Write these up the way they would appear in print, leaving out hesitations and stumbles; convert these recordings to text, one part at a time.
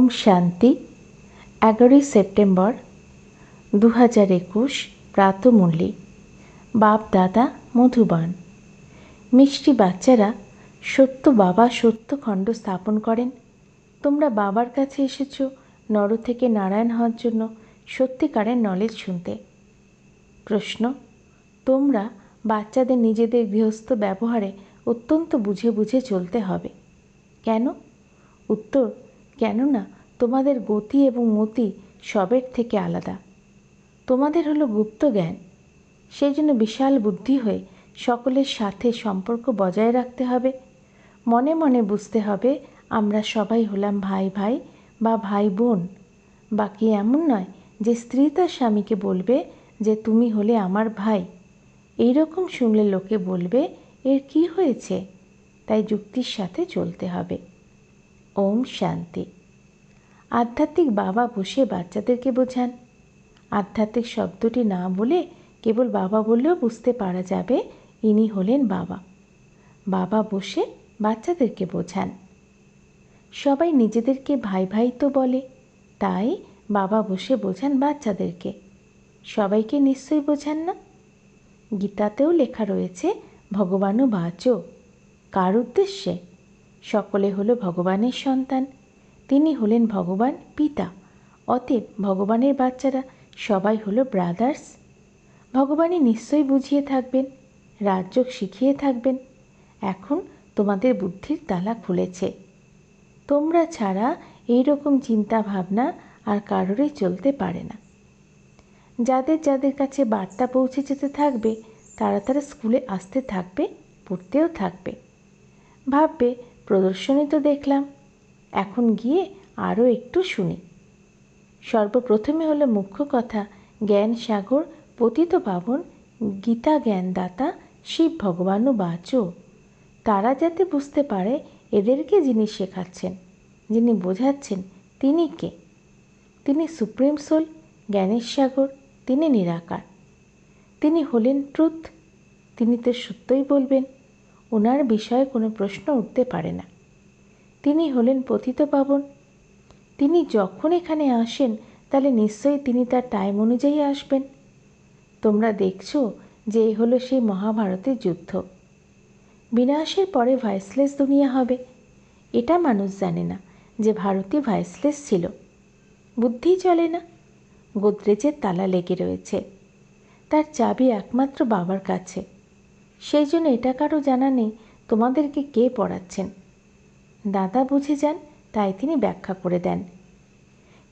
Om Shanti 11 September 2021 प्रातःमुरली बाप दादा मधुबन। मिष्टि बाच्चारा सत्य बाबा सत्य खंड स्थापन करें। तोमरा बाबार काछे एसेछो नर थेके नारायण हওয়ার জন্য सत्यिकारेर नलेज शुनते। प्रश्न, तोमरा बाच्चादेर निजेदेर गृहस्थ व्यवहारे अत्यंत बुझे बुझे चलते हबे केन? उत्तर, केनना तोमादेर गति एवं मति सबेर थेके आलादा। तोमादेर हलो गुप्त ज्ञान, सेइजन्य विशाल बुद्धि हये सकलेर साथे सम्पर्क बजाय राखते हबे। मने मने बुझते हबे आमरा सबाई हलाम भाई भाई बा भाई बोन। बाकी एमन नय जे स्त्री तार स्वामीके बोलबे जे तुमी हले आमार भाई। एई रकम शुनले लोके बोलबे एर कि हयेछे, ताई जुक्तिर साथे चलते हबे। ओम शांति। आध्यात्मिक बाबा बसे बाच्चादेरके बोझान। आध्यात्मिक शब्दटी ना बोले केवल बाबा बोललेও बुझते पारा जाबे इनी हलेन बाबा। बाबा बसे बाच्चादेरके बोझान। सबाई निजेदेरके भाई भाई तो बोले, ताई बाबा बसे बोझान बाच्चादेरके। सबाइके निश्चयई बोझान ना? गीतातेও लेखा रयेछे भगवानुवाचो। कार उद्देश्ये? सकले हलो भगवानेर सन्तान, तिनी हलेन भगवान पिता। अतएव भगवानेर बाच्चारा सबाई हलो ब्रादार्स। भगवानई निश्चयई बुझिए थाकबेन, राजयोग शिखिए थाकबेन। एखन तोमादेर बुद्धिर ताला खुलेछे। तोमरा छाड़ा एई रकम चिंता भावना आर कारोरই चलते पारे ना। जादेर जादेर काछे बार्ता पौঁছে যেতে থাকবে তারা তারা স্কুলে আসতে থাকবে, পড়তেও থাকবে। ভাববে প্রদর্শনী তো দেখলাম, এখন গিয়ে আরও একটু শুনি। সর্বপ্রথমে হলো মুখ্য কথা জ্ঞান সাগর পতিত পাবন গীতা জ্ঞানদাতা শিব ভগবানুবাচো। তারা যাতে বুঝতে পারে এদেরকে যিনি শেখাচ্ছেন, যিনি বোঝাচ্ছেন তিনি কে? তিনি সুপ্রিম সোল, জ্ঞানের সাগর, তিনি নিরাকার। তিনি হলেন ট্রুথ, তিনি তো সত্যই বলবেন। ওনার বিষয়ে কোনো প্রশ্ন উঠতে পারে না। তিনি হলেন পতিত পাবন। তিনি যখন এখানে আসেন তাহলে নিশ্চয়ই তিনি তার টাইম অনুযায়ী আসবেন। তোমরা দেখছো যে এই হলো সেই মহাভারতের যুদ্ধ। বিনাশের পরে ভয়েসলেস দুনিয়া হবে। এটা মানুষ জানে না যে ভারতই ভয়েসলেস ছিল। বুদ্ধি চলে না। গোদরেজের তালা লেগে রয়েছে, তার চাবি একমাত্র বাবার কাছে। সেই জন্য এটা কারো জানা নেই তোমাদেরকে কে পড়াচ্ছেন। দাদা বুঝে যান, তাই তিনি ব্যাখ্যা করে দেন।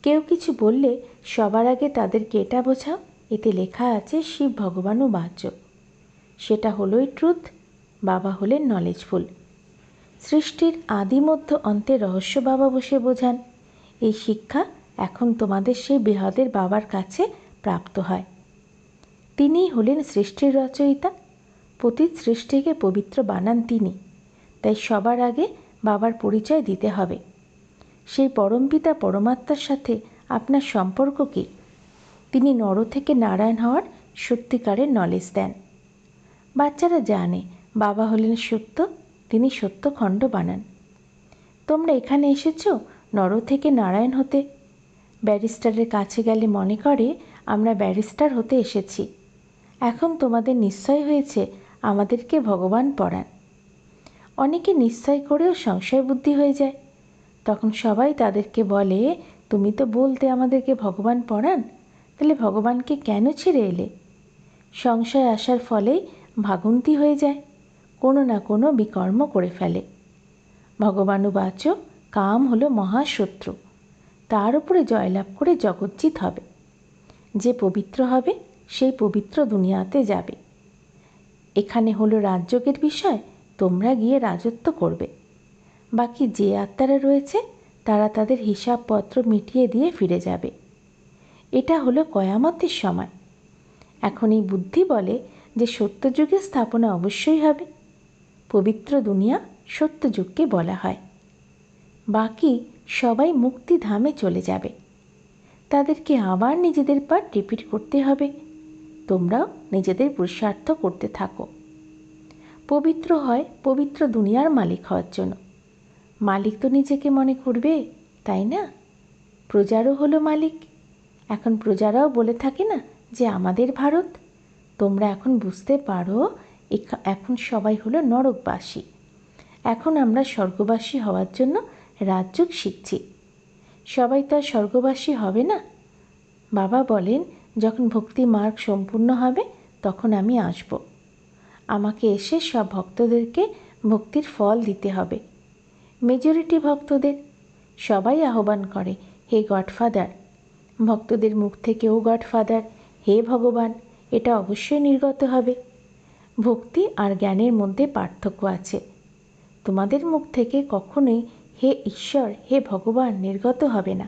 কেউ কিছু বললে সবার আগে তাদেরকে এটা বোঝাও এতে লেখা আছে শিব ভগবানুবাচো। সেটা হলোই ট্রুথ। বাবা হলেন নলেজফুল। সৃষ্টির আদি মধ্য অন্তের রহস্য বাবা বসে বোঝান। এই শিক্ষা এখন তোমাদের সেই বৃহদের বাবার কাছে প্রাপ্ত হয়। তিনিই হলেন সৃষ্টির রচয়িতা। পতিত সৃষ্টিকে পবিত্র বানান তিনি। তাই সবার আগে বাবার পরিচয় দিতে হবে। সেই পরমপিতা পরমাত্মার সাথে আপনার সম্পর্ক কী? তিনি নর থেকে নারায়ণ হওয়ার সত্যিকারের নলেজ দেন। বাচ্চারা জানে বাবা হলেন সত্য, তিনি সত্যখণ্ড বানান। তোমরা এখানে এসেছো নর থেকে নারায়ণ হতে। ব্যারিস্টারের কাছে গেলে মনে করে আমরা ব্যারিস্টার হতে এসেছি। এখন তোমাদের নিশ্চয় হয়েছে আমাদেরকে ভগবান পড়ান। অনেকে নিশ্চয় করেও সংশয় বুদ্ধি হয়ে যায়। তখন সবাই তাদেরকে বলে তুমি তো বলতে আমাদেরকে ভগবান পড়ান, তাহলে ভগবানকে কেন ছেড়ে এলে? সংশয় আসার ফলেই ভাগন্তি হয়ে যায়, কোনো না কোনো বিকর্ম করে ফেলে। ভগবানুবাচো কাম হলো মহাশত্রু, তার উপরে জয়লাভ করে জগজ্জিত হবে। যে পবিত্র হবে সেই পবিত্র দুনিয়াতে যাবে। এখানে হলো রাজযোগের বিষয়, তোমরা গিয়ে রাজত্ব করবে। বাকি যে আত্মারা রয়েছে তারা তাদের হিসাবপত্র মিটিয়ে দিয়ে ফিরে যাবে। এটা হলো কয়ামতের সময়। এখন এই বুদ্ধি বলে যে সত্যযুগের স্থাপনা অবশ্যই হবে। পবিত্র দুনিয়া সত্যযুগকে বলা হয়। বাকি সবাই মুক্তিধামে চলে যাবে। তাদেরকে আবার নিজেদের পাঠ রিপিট করতে হবে। তোমরাও নিজেদের পুরুষার্থ করতে থাকো। পবিত্র হয় পবিত্র দুনিয়ার মালিক হওয়ার জন্য। মালিক তো নিজেকে মনে করবে, তাই না? প্রজারও হলো মালিক। এখন প্রজারাও বলে থাকে না যে আমাদের ভারত। তোমরা এখন বুঝতে পারো এখন সবাই হলো নরকবাসী। এখন আমরা স্বর্গবাসী হওয়ার জন্য রাজযোগ শিখছি। সবাই তো আর স্বর্গবাসী হবে না। বাবা বলেন যখন ভক্তি মার্গ সম্পূর্ণ হবে তখন আমি আসব। আমাকে এসে সব ভক্তদেরকে ভক্তির ফল দিতে হবে। মেজরিটি ভক্তদের সবাই আহ্বান করে, হে গডফাদার। ভক্তদের মুখ থেকেও গডফাদার, হে ভগবান, এটা অবশ্যই নির্গত হবে। ভক্তি আর জ্ঞানের মধ্যে পার্থক্য আছে। তোমাদের মুখ থেকে কখনোই হে ঈশ্বর, হে ভগবান নির্গত হবে না।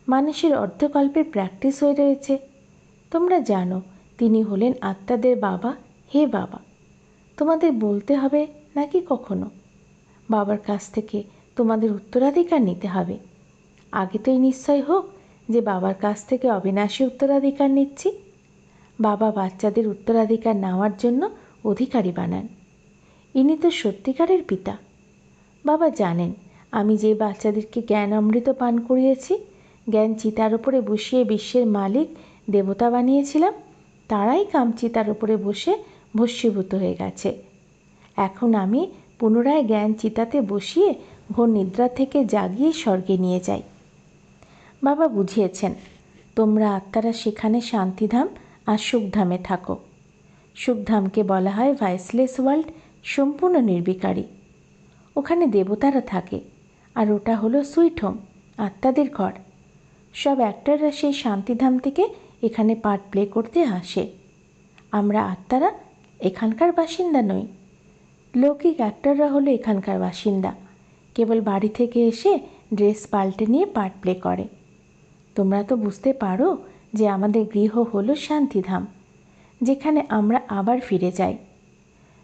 মানুষের অর্ধকল্পের প্র্যাকটিস হয়ে রয়েছে। তোমরা জানো তিনি হলেন আত্মাদের বাবা, হে বাবা। তোমাদের বলতে হবে নাকি কখনো? বাবার কাছ থেকে তোমাদের উত্তরাধিকার নিতে হবে। আগে তো এই নিশ্চয় হোক যে বাবার কাছ থেকে অবিনাশী উত্তরাধিকার নিচ্ছি। বাবা বাচ্চাদের উত্তরাধিকার নেওয়ার জন্য অধিকারী বানান। ইনি তো সত্যিকারের পিতা। বাবা জানেন আমি যে বাচ্চাদেরকে জ্ঞান অমৃত পান করিয়েছি, জ্ঞান চিতার ওপরে বসিয়ে বিশ্বের মালিক দেবতা বানিয়েছিলাম, তারাই কামচিতার ওপরে বসে ভস্মীভূত হয়ে গেছে। এখন আমি পুনরায় জ্ঞান চিতাতে বসিয়ে ঘোর নিদ্রা থেকে জাগিয়ে স্বর্গে নিয়ে যাই। বাবা বুঝিয়েছেন তোমরা আত্মারা সেখানে শান্তিধাম আর সুখধামে থাকো। সুখধামকে বলা হয় ভয়েসলেস ওয়ার্ল্ড, সম্পূর্ণ নির্বিকারী। ওখানে দেবতারা থাকে, আর ওটা হলো সুইট হোম, আত্মাদের ঘর। সব অ্যাক্টররা সেই শান্তিধাম থেকে এখানে পার্ট প্লে করতে আসে। আমরা আত্মারা এখানকার বাসিন্দা নই। লৌকিক অ্যাক্টররা হলো এখানকার বাসিন্দা, কেবল বাড়ি থেকে এসে ড্রেস পাল্টে নিয়ে পার্ট প্লে করে। তোমরা তো বুঝতে পারো যে আমাদের গৃহ হলো শান্তিধাম, যেখানে আমরা আবার ফিরে যাই।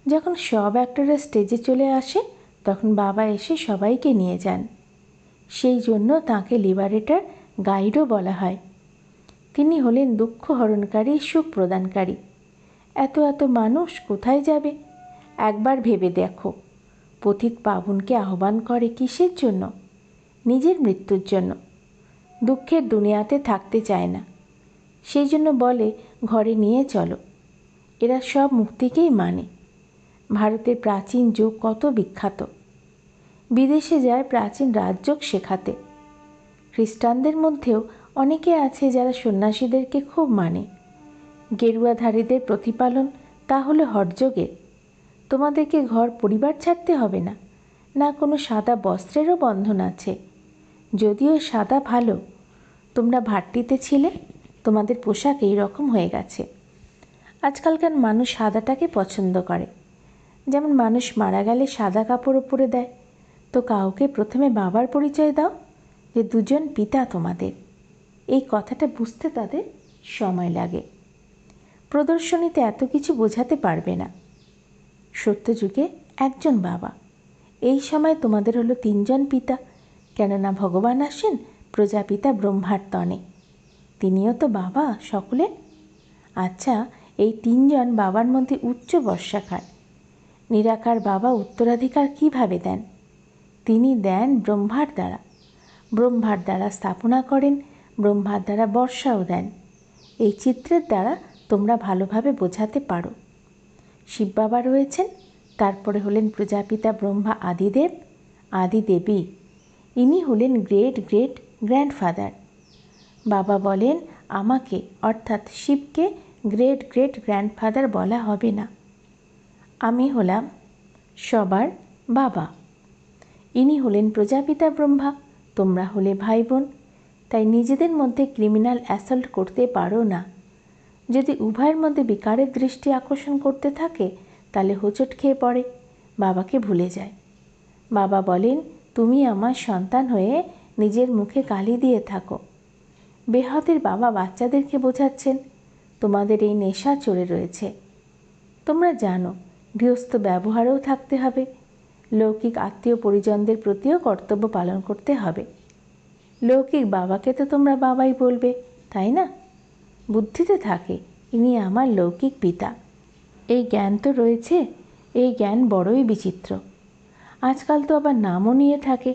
যখন সব অ্যাক্টররা স্টেজে চলে আসে তখন বাবা এসে সবাইকে নিয়ে যান। সেই জন্য তাঁকে লিবারেটর গাইডও বলা হয়। তিনি হলেন দুঃখ হরণকারী, সুখ প্রদানকারী। এত এত মানুষ কোথায় যাবে? একবার ভেবে দেখো, পতিত পাবনকে আহ্বান করে কিসের জন্য? নিজের মৃত্যুর জন্য। দুঃখের দুনিয়াতে থাকতে চায় না, সেই জন্য বলে ঘরে নিয়ে চলো। এরা সব মুক্তিকেই মানে। ভারতের প্রাচীন যুগ কত বিখ্যাত। বিদেশে যায় প্রাচীন রাজযোগ শেখাতে। খ্রিস্টানদের মধ্যেও অনেকে আছে যারা সন্ন্যাসীদেরকে খুব মানে। গেরুয়াধারীদের প্রতিপালন তা হলো হঠযোগের। তোমাদেরকে ঘর পরিবার ছাড়তে হবে না, না কোনো সাদা বস্ত্রেরও বন্ধন আছে। যদিও সাদা ভালো, তোমরা ভাট্টিতে ছিলে, তোমাদের পোশাক এই রকম হয়ে গেছে। আজকালকার মানুষ সাদাটাকে পছন্দ করে। যেমন মানুষ মারা গেলে সাদা কাপড় পরে দেয়, তো কাউকে প্রথমে বাবার পরিচয় দাও যে দুজন পিতা তোমাদের। এই কথাটা বুঝতে তাদের সময় লাগে। প্রদর্শনীতে এত কিছু বোঝাতে পারবে না। সত্যযুগে একজন বাবা, এই সময় তোমাদের হলো তিনজন পিতা, কেননা ভগবান আসেন প্রজাপিতা ব্রহ্মার তনে। তিনিও তো বাবা সকলে। আচ্ছা, এই তিনজন বাবার মধ্যে উচ্চ বর্ষাকার। নিরাকার বাবা উত্তরাধিকার কিভাবে দেন? তিনি দেন ব্রহ্মার দ্বারা। ব্রহ্মার দ্বারা স্থাপনা করেন, ব্রহ্মার দ্বারা বর্ষাও দেন। এই চিত্রের দ্বারা তোমরা ভালোভাবে বোঝাতে পারো। শিব বাবা রয়েছেন, তারপরে হলেন প্রজাপিতা ব্রহ্মা আদিদেব, আদিদেবী। ইনি হলেন গ্রেট গ্রেট গ্র্যান্ডফাদার। বাবা বলেন আমাকে অর্থাৎ শিবকে গ্রেট গ্রেট গ্র্যান্ডফাদার বলা হবে না। আমি হলাম সবার বাবা। ইনি হলেন প্রজাপিতা ব্রহ্মা, তোমরা হলে ভাই বোন। তাই নিজেদের মধ্যে ক্রিমিনাল অ্যাসল্ট করতে পারো না। যদি উভয়ের মধ্যে বিকারের দৃষ্টি আকর্ষণ করতে থাকে তাহলে হোঁচট খেয়ে পড়ে, বাবাকে ভুলে যায়। বাবা বলেন তুমি আমার সন্তান হয়ে নিজের মুখে গালি দিয়ে থাকো। বেহাতের বাবা বাচ্চাদেরকে বোঝাচ্ছেন তোমাদের এই নেশা চড়ে রয়েছে। তোমরা জানো গৃহস্থ ব্যবহারেও থাকতে হবে, লৌকিক আত্মীয় পরিজনদের প্রতিও কর্তব্য পালন করতে হবে। লৌকিক বাবাকে তো তোমরা বাবাই বলবে, তাই না? বুদ্ধিতে থাকে ইনি আমার লৌকিক পিতা। এই জ্ঞান তো রয়েছে, এই জ্ঞান বড়ই বিচিত্র। আজকাল তো আবার নামও নিয়ে থাকে,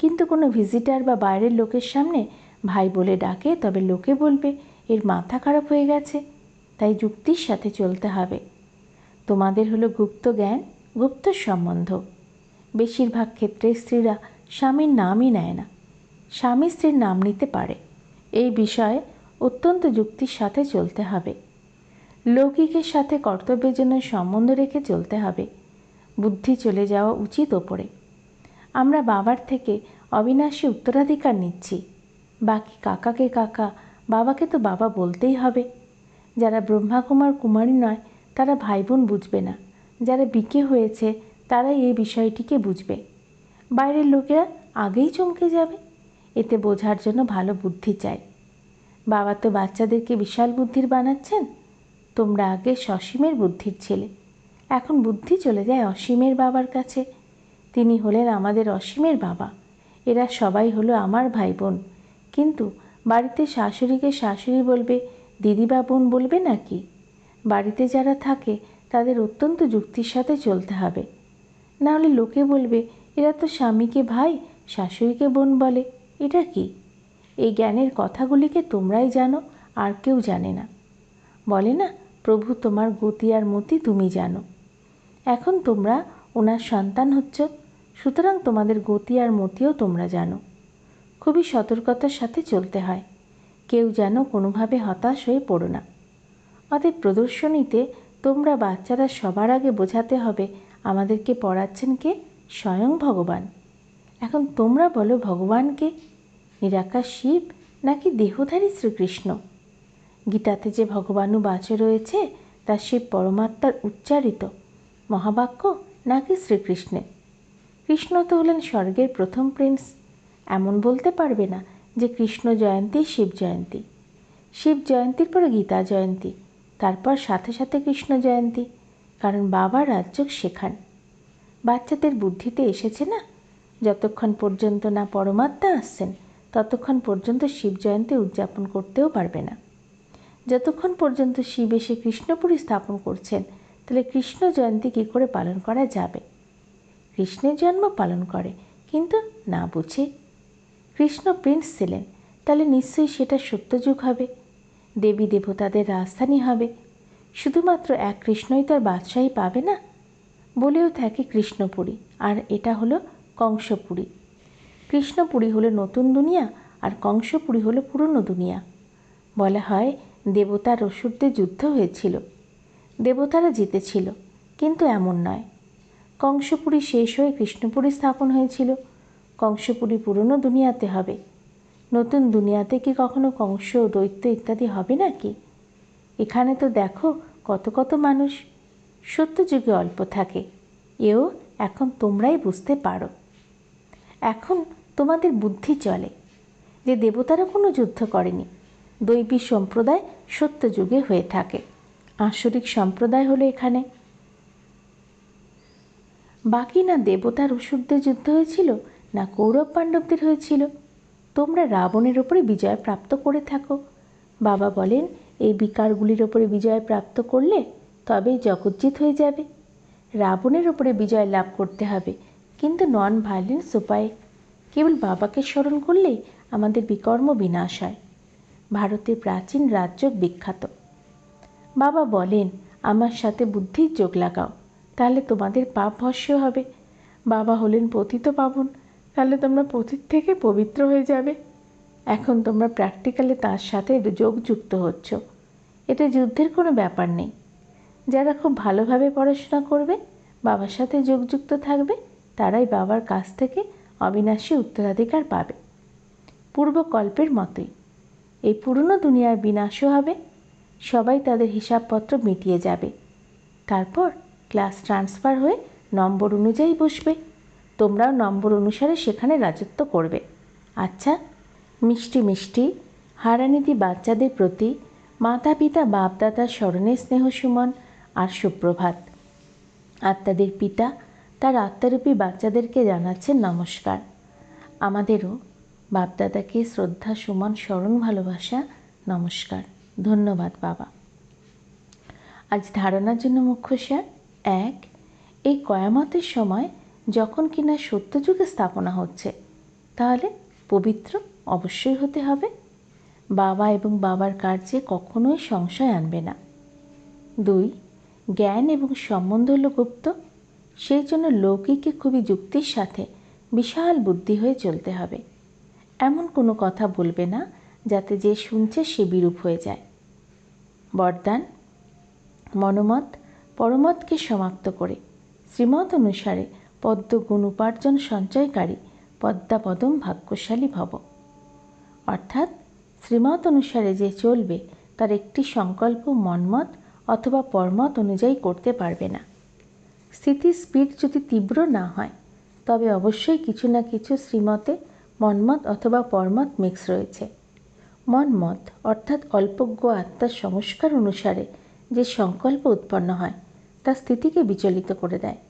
কিন্তু কোনো ভিজিটার বা বাইরের লোকের সামনে ভাই বলে ডাকে তবে লোকে বলবে এর মাথা খারাপ হয়ে গেছে। তাই যুক্তির সাথে চলতে হবে। তোমাদের হলো গুপ্ত জ্ঞান, গুপ্ত সম্বন্ধ। বেশিরভাগ ক্ষেত্রে স্ত্রীরা স্বামীর নামই নেয় না, স্বামী স্ত্রীর নাম নিতে পারে। এই বিষয়ে অত্যন্ত যুক্তির সাথে চলতে হবে। লৌকিকের সাথে কর্তব্যের জন্য সম্বন্ধ রেখে চলতে হবে। বুদ্ধি চলে যাওয়া উচিত ওপরে। আমরা বাবার থেকে অবিনাশী উত্তরাধিকার নিচ্ছি। বাকি কাকাকে কাকা, বাবাকে তো বাবা বলতেই হবে। যারা ব্রহ্মাকুমার কুমারী নয় তারা ভাই বোন বুঝবে না। যারা বিকে হয়েছে তারাই এই বিষয়টিকে বুঝবে। বাইরের লোকেরা আগেই চমকে যাবে। এতে বোঝার জন্য ভালো বুদ্ধি চাই। বাবা তো বাচ্চাদেরকে বিশাল বুদ্ধির বানাচ্ছেন। তোমরা আগে সসীমের বুদ্ধির ছেলে, এখন বুদ্ধি চলে যায় অসীমের বাবার কাছে। তিনি হলেন আমাদের অসীমের বাবা। এরা সবাই হলো আমার ভাই বোন। কিন্তু বাড়িতে শাশুড়িকে শাশুড়ি বলবে, দিদি বা বোন বলবে নাকি? বাড়িতে যারা থাকে তাদের অত্যন্ত যুক্তির সাথে চলতে হবে। নাহলে লোকে বলবে এরা তো স্বামীকে ভাই, শাশুড়িকে বোন বলে। এটা কি? এই জ্ঞানের কথাগুলিকে তোমরাই জানো, আর কেউ জানে না। বলে না, প্রভু তোমার গতি আর মতি তুমি জানো। এখন তোমরা ওনার সন্তান হচ্ছ, সুতরাং তোমাদের গতি আর মতিও তোমরা জানো। খুবই সতর্কতার সাথে চলতে হয়। কেউ যেন কোনোভাবে হতাশ হয়ে পড়ো না। অতএব প্রদর্শনীতে তোমরা বাচ্চারা সবার আগে বোঝাতে হবে আমাদেরকে পড়াচ্ছেন কে? স্বয়ং ভগবান। এখন তোমরা বলো, ভগবানকে নিরাকার শিব নাকি দেহধারী শ্রীকৃষ্ণ? গীতাতে যে ভগবানু বাচ রয়েছে তা শিব পরমাত্মার উচ্চারিত মহাবাক্য নাকি শ্রীকৃষ্ণের? কৃষ্ণ তো হলেন স্বর্গের প্রথম প্রিন্স। এমন বলতে পারবে না যে কৃষ্ণ জয়ন্তী শিব জয়ন্তী, শিব জয়ন্তীর পরে গীতা জয়ন্তী, তারপর সাথে সাথে কৃষ্ণ জয়ন্তী। কারণ বাবা রাজ্য শেখান। বাচ্চাদের বুদ্ধিতে এসেছে না, যতক্ষণ পর্যন্ত না পরমাত্মা আসছেন ততক্ষণ পর্যন্ত শিব জয়ন্তী উদযাপন করতেও পারবে না। যতক্ষণ পর্যন্ত শিব এসে কৃষ্ণপুরী স্থাপন করছেন, তাহলে কৃষ্ণ জয়ন্তী কী করে পালন করা যাবে? কৃষ্ণের জন্ম পালন করে, কিন্তু না বুঝে। কৃষ্ণ প্রিন্স ছিলেন, তাহলে নিশ্চয়ই সেটা সত্যযুগ হবে, দেবী দেবতাদের রাজধানী হবে। শুধুমাত্র এক কৃষ্ণই তো আর বাদশাহী পাবে না। বলেও থাকে কৃষ্ণপুরী, আর এটা হলো কংসপুরী। কৃষ্ণপুরী হলো নতুন দুনিয়া, আর কংসপুরী হলো পুরনো দুনিয়া। বলা হয় দেবতার অসুরদের যুদ্ধ হয়েছিল, দেবতারা জিতেছিল, কিন্তু এমন নয়। কংসপুরী শেষ হয়ে কৃষ্ণপুরী স্থাপন হয়েছিল। কংসপুরী পুরনো দুনিয়াতে হবে। নতুন দুনিয়াতে কি কখনো কংস, দৈত্য ইত্যাদি হবে নাকি? এখানে তো দেখো কত কত মানুষ। সত্যযুগে অল্প থাকে, এও এখন তোমরাই বুঝতে পারো। এখন তোমাদের বুদ্ধি চলে যে দেবতারা কোনো যুদ্ধ করেনি। দৈবী সম্প্রদায় সত্যযুগে হয়ে থাকে, আসরিক সম্প্রদায় হলো এখানে। বাকি না দেবতার অসুরদের যুদ্ধ হয়েছিল, না কৌরব পাণ্ডবদের হয়েছিল। তোমরা রাবণের ওপরে বিজয় প্রাপ্ত করে থাকো। বাবা বলেন এই বিকারগুলির ওপরে বিজয় প্রাপ্ত করলে তবেই জগজ্জিত হয়ে যাবে। রাবণের ওপরে বিজয় লাভ করতে হবে, কিন্তু নন ভায়োলেন্স উপায়ে। কেবল বাবাকে স্মরণ করলেই আমাদের বিকর্ম বিনাশ হয়। ভারতের প্রাচীন রাজযোগ বিখ্যাত। বাবা বলেন আমার সাথে বুদ্ধির যোগ লাগাও, তাহলে তোমাদের পাপ ভস্য হবে। বাবা হলেন পতিত পাবন, তাহলে তোমরা পতিত থেকে পবিত্র হয়ে যাবে। এখন তোমরা প্র্যাকটিক্যালি তার সাথে যোগযুক্ত হচ্ছ। এতে যুদ্ধের কোনো ব্যাপার নেই। যারা খুব ভালোভাবে পড়াশোনা করবে, বাবার সাথে যোগযুক্ত থাকবে, তারাই বাবার কাছ থেকে অবিনাশী উত্তরাধিকার পাবে। পূর্বকল্পের মতোই এই পুরনো দুনিয়ার বিনাশও হবে। সবাই তাদের হিসাবপত্র মিটিয়ে যাবে। তারপর ক্লাস ট্রান্সফার হয়ে নম্বর অনুযায়ী বসবে। তোমরাও নম্বর অনুসারে সেখানে রাজত্ব করবে। আচ্ছা, মিষ্টি মিষ্টি হারানিধি বাচ্চাদের প্রতি মাতা পিতা বাপদাদার স্মরণে স্নেহ সুমন আর সুপ্রভাত। আত্মাদের পিতা তার আত্মারূপী বাচ্চাদেরকে জানাচ্ছেন নমস্কার। আমাদেরও বাপদাদাকে শ্রদ্ধা সুমন স্মরণ ভালোবাসা নমস্কার। ধন্যবাদ বাবা। আজ ধারণার জন্য মুখ্য সার: 1. এই কয়ামতের সময় যখন কিনা সত্যযুগে স্থাপনা হচ্ছে, তাহলে পবিত্র অবশ্যই হতে হবে। বাবা এবং বাবার কার্যে কখনোই সংশয় আনবে না। 2, জ্ঞান এবং সম্বন্ধ হল গুপ্ত, সেই জন্য লৌকিকে খুবই যুক্তির সাথে বিশাল বুদ্ধি হয়ে চলতে হবে। এমন কোনো কথা বলবে না যাতে যে শুনছে সে বিরূপ হয়ে যায়। বরদান, মনোমত পরমতকে সমাপ্ত করে শ্রীমত অনুসারে পদ্ম গুণ উপার্জন সঞ্চয়কারী পদ্মাপদম ভাগ্যশালী ভব। অর্থাৎ শ্রীমত অনুসারে যে চলবে তার একটি সংকল্প মনমত অথবা পরমত অনুযায়ী করতে পারবে না। স্থিতির স্পিড যদি তীব্র না হয় তবে অবশ্যই কিছু না কিছু শ্রীমতে মনমত অথবা পরমত মিক্স রয়েছে। মনমত অর্থাৎ অল্পজ্ঞ আত্মার সংস্কার অনুসারে যে সংকল্প উৎপন্ন হয় তা স্থিতিকে বিচলিত করে দেয়।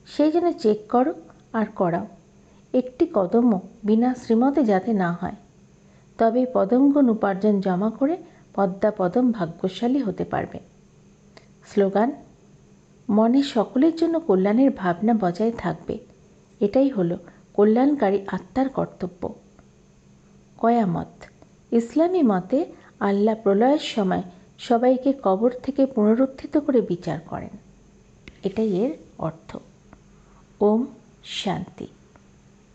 সেই জন্য চেক করো আর করাও, একটি কদমও বিনা শ্রীমতে যাতে না হয়, তবে পদমগুণ উপার্জন জমা করে পদ্মাপদম ভাগ্যশালী হতে পারবে। স্লোগান, মনে সকলের জন্য কল্যাণের ভাবনা বজায় থাকবে, এটাই হলো কল্যাণকারী আত্মার কর্তব্য। কয়ামত, ইসলামী মতে আল্লাহ প্রলয়ের সময় সবাইকে কবর থেকে পুনরুত্থিত করে বিচার করেন, এটাই এর অর্থ। ওম শান্তি।